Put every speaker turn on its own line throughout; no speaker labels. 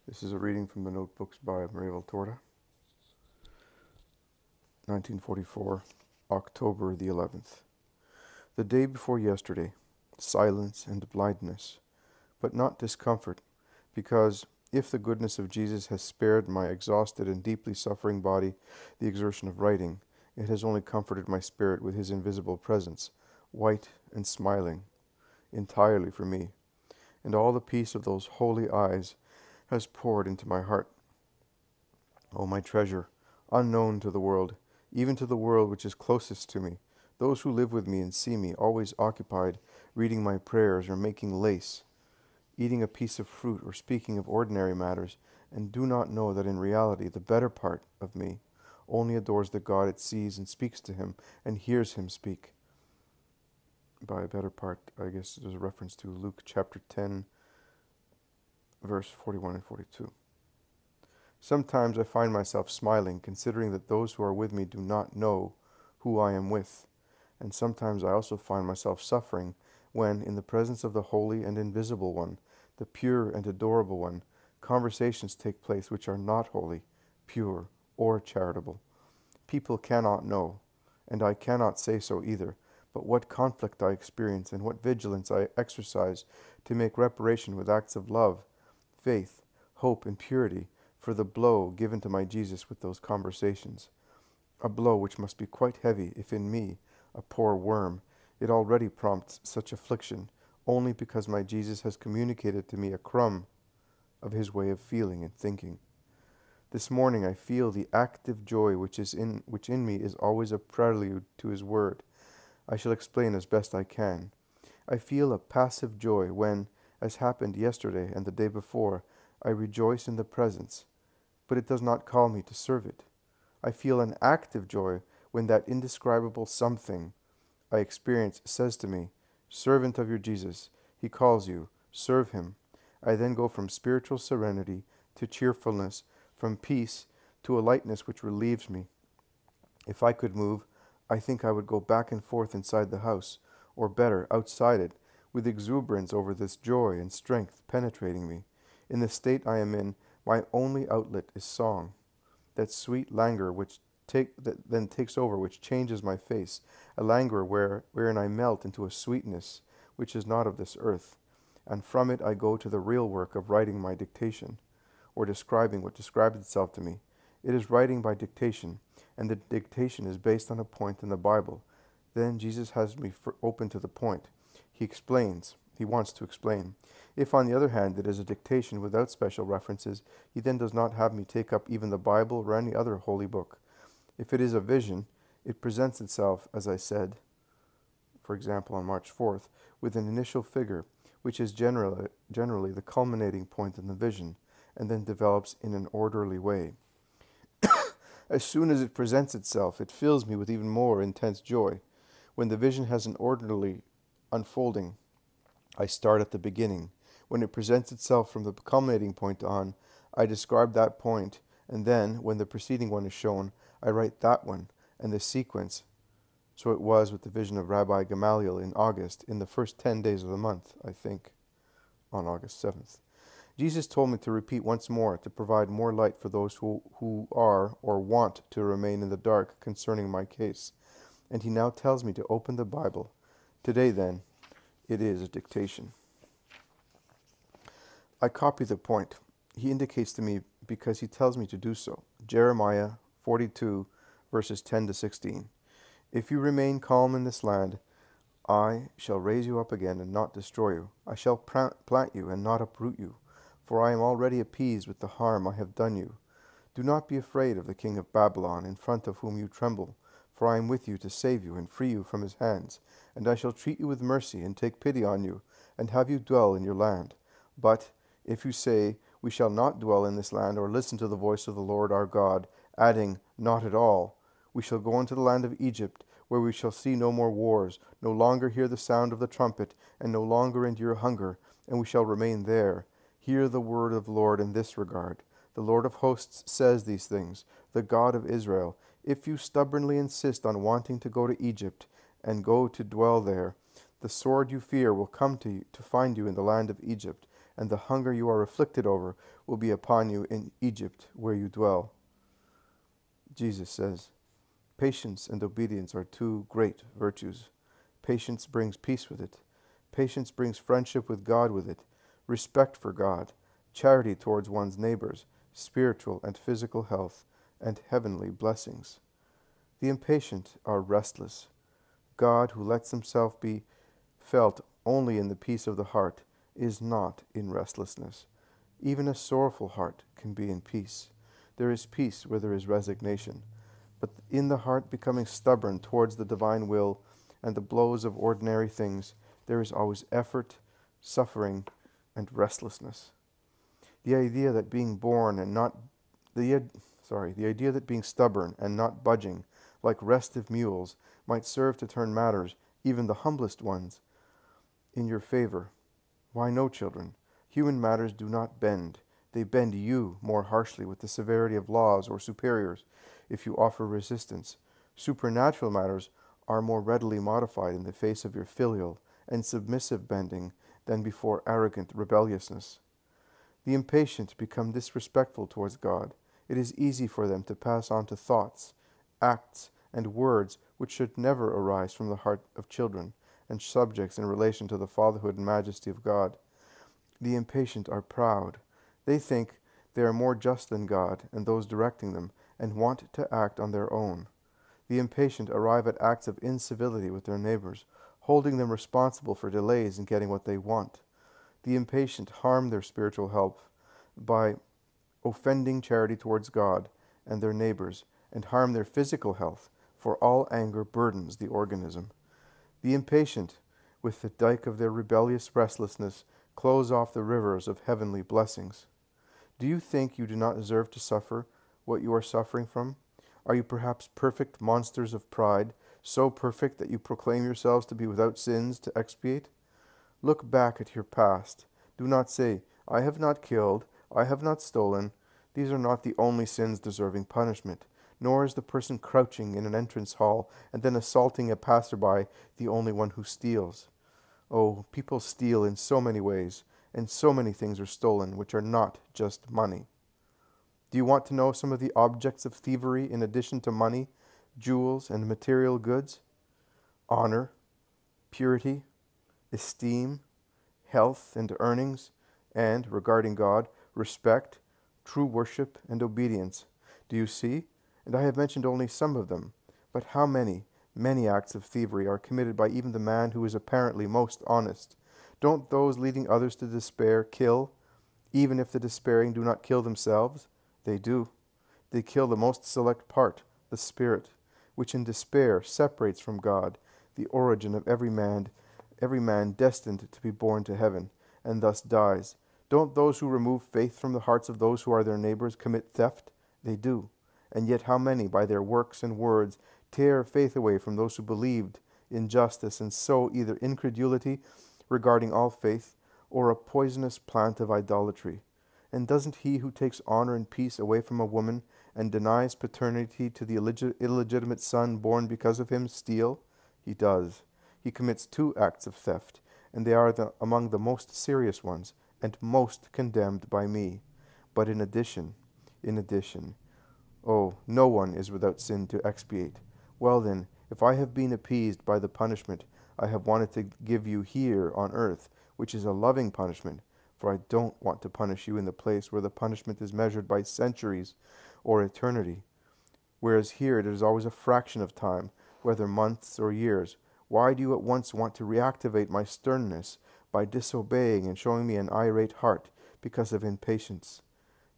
This is a reading from the notebooks by Maria Valtorta, 1944, October the 11th. The day before yesterday, silence and blindness, but not discomfort, because if the goodness of Jesus has spared my exhausted and deeply suffering body the exertion of writing, it has only comforted my spirit with his invisible presence, white and smiling, entirely for me, and all the peace of those holy eyes has poured into my heart. O my treasure, unknown to the world, even to the world which is closest to me, those who live with me and see me always occupied reading my prayers or making lace, eating a piece of fruit or speaking of ordinary matters, and do not know that in reality the better part of me only adores the God it sees and speaks to him and hears him speak. By a better part, I guess there's a reference to Luke chapter 10, verse 41 and 42. Sometimes I find myself smiling, considering that those who are with me do not know who I am with. And sometimes I also find myself suffering when, in the presence of the Holy and Invisible One, the pure and adorable One, conversations take place which are not holy, pure, or charitable. People cannot know, and I cannot say so either, but what conflict I experience and what vigilance I exercise to make reparation with acts of love, faith, hope, and purity for the blow given to my Jesus with those conversations. A blow which must be quite heavy if in me, a poor worm, it already prompts such affliction, only because my Jesus has communicated to me a crumb of his way of feeling and thinking. This morning I feel the active joy which in me is always a prelude to his word. I shall explain as best I can. I feel a passive joy when, as happened yesterday and the day before, I rejoice in the presence, but it does not call me to serve it. I feel an active joy when that indescribable something I experience says to me, "Servant of your Jesus, he calls you, serve him." I then go from spiritual serenity to cheerfulness, from peace to a lightness which relieves me. If I could move, I think I would go back and forth inside the house, or better, outside it, with exuberance over this joy and strength penetrating me. In the state I am in, my only outlet is song, that sweet languor that then takes over, which changes my face, a languor wherein I melt into a sweetness which is not of this earth, and from it I go to the real work of writing my dictation, or describing what describes itself to me. It is writing by dictation, and the dictation is based on a point in the Bible. Then Jesus has me open to the point. He wants to explain. If, on the other hand, it is a dictation without special references, he then does not have me take up even the Bible or any other holy book. If it is a vision, it presents itself, as I said, for example, on March 4th, with an initial figure, which is generally the culminating point in the vision, and then develops in an orderly way. As soon as it presents itself, it fills me with even more intense joy. When the vision has an orderly unfolding, I start at the beginning. When it presents itself from the culminating point on, I describe that point, and then, when the preceding one is shown, I write that one, and the sequence. So it was with the vision of Rabbi Gamaliel in August, in the first 10 days of the month, I think, on August 7th. Jesus told me to repeat once more, to provide more light for those who are or want to remain in the dark concerning my case. And he now tells me to open the Bible. Today, then, it is a dictation. I copy the point. He indicates to me because he tells me to do so. Jeremiah 42, verses 10 to 16. If you remain calm in this land, I shall raise you up again and not destroy you. I shall plant you and not uproot you. For I am already appeased with the harm I have done you. Do not be afraid of the king of Babylon, in front of whom you tremble, for I am with you to save you and free you from his hands. And I shall treat you with mercy and take pity on you, and have you dwell in your land. But if you say, we shall not dwell in this land, or listen to the voice of the Lord our God, adding, not at all, we shall go into the land of Egypt, where we shall see no more wars, no longer hear the sound of the trumpet, and no longer endure hunger, and we shall remain there. Hear the word of the Lord in this regard. The Lord of hosts says these things, the God of Israel. If you stubbornly insist on wanting to go to Egypt and go to dwell there, the sword you fear will come to find you in the land of Egypt, and the hunger you are afflicted over will be upon you in Egypt where you dwell. Jesus says, patience and obedience are two great virtues. Patience brings peace with it. Patience brings friendship with God with it, respect for God, charity towards one's neighbors, spiritual and physical health, and heavenly blessings. The impatient are restless. God, who lets himself be felt only in the peace of the heart, is not in restlessness. Even a sorrowful heart can be in peace. There is peace where there is resignation. But in the heart becoming stubborn towards the divine will and the blows of ordinary things, there is always effort, suffering, and restlessness. The idea that being stubborn and not budging, like restive mules, might serve to turn matters, even the humblest ones, in your favor. Why, no, children. Human matters do not bend. They bend you more harshly with the severity of laws or superiors, if you offer resistance. Supernatural matters are more readily modified in the face of your filial and submissive bending than before arrogant rebelliousness. The impatient become disrespectful towards God. It is easy for them to pass on to thoughts, acts, and words which should never arise from the heart of children and subjects in relation to the fatherhood and majesty of God. The impatient are proud. They think they are more just than God and those directing them, and want to act on their own. The impatient arrive at acts of incivility with their neighbors, holding them responsible for delays in getting what they want. The impatient harm their spiritual health by offending charity towards God and their neighbors, and harm their physical health, for all anger burdens the organism. The impatient, with the dike of their rebellious restlessness, close off the rivers of heavenly blessings. Do you think you do not deserve to suffer what you are suffering from? Are you perhaps perfect monsters of pride, so perfect that you proclaim yourselves to be without sins to expiate? Look back at your past. Do not say, I have not killed, I have not stolen. These are not the only sins deserving punishment, nor is the person crouching in an entrance hall and then assaulting a passerby the only one who steals. Oh, people steal in so many ways, and so many things are stolen which are not just money. Do you want to know some of the objects of thievery in addition to money, jewels, and material goods? Honor, purity, esteem, health and earnings, and, regarding God, respect, true worship, and obedience. Do you see? And I have mentioned only some of them. But how many, many acts of thievery are committed by even the man who is apparently most honest? Don't those leading others to despair kill, even if the despairing do not kill themselves? They do. They kill the most select part, the spirit, which in despair separates from God, the origin of every man destined to be born to heaven, and thus dies. Don't those who remove faith from the hearts of those who are their neighbors commit theft? They do. And yet how many, by their works and words, tear faith away from those who believed injustice, and sow either incredulity regarding all faith, or a poisonous plant of idolatry? And doesn't he who takes honor and peace away from a woman, and denies paternity to the illegitimate son born because of him, steal? He does. He commits 2 acts of theft, and they are among the most serious ones, and most condemned by me. But in addition, oh, no one is without sin to expiate. Well then, if I have been appeased by the punishment I have wanted to give you here on earth, which is a loving punishment, for I don't want to punish you in the place where the punishment is measured by centuries or eternity, whereas here it is always a fraction of time, whether months or years. Why do you at once want to reactivate my sternness by disobeying and showing me an irate heart because of impatience?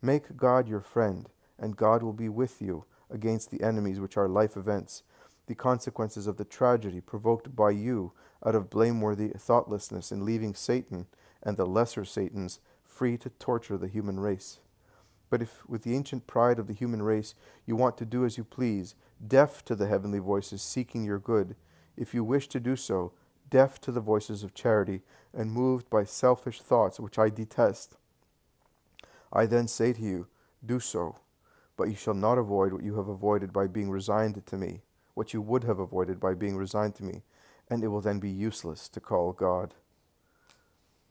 Make God your friend, and God will be with you against the enemies which are life events, the consequences of the tragedy provoked by you out of blameworthy thoughtlessness in leaving Satan and the lesser Satans free to torture the human race. But if, with the ancient pride of the human race, you want to do as you please, deaf to the heavenly voices seeking your good, if you wish to do so, deaf to the voices of charity, and moved by selfish thoughts which I detest, I then say to you, do so, but you shall not avoid what you have avoided by being resigned to me, what you would have avoided by being resigned to me, and it will then be useless to call God.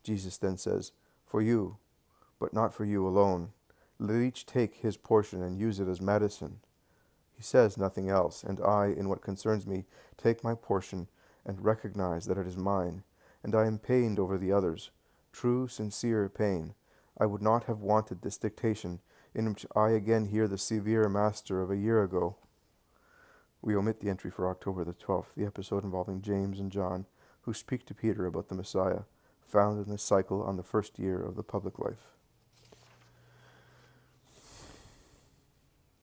Jesus then says, For you, but not for you alone. Let each take his portion and use it as medicine. He says nothing else, and I, in what concerns me, take my portion and recognize that it is mine, and I am pained over the others. True, sincere pain. I would not have wanted this dictation, in which I again hear the severe master of a year ago. We omit the entry for October the 12th, the episode involving James and John, who speak to Peter about the Messiah, found in this cycle on the first year of the public life.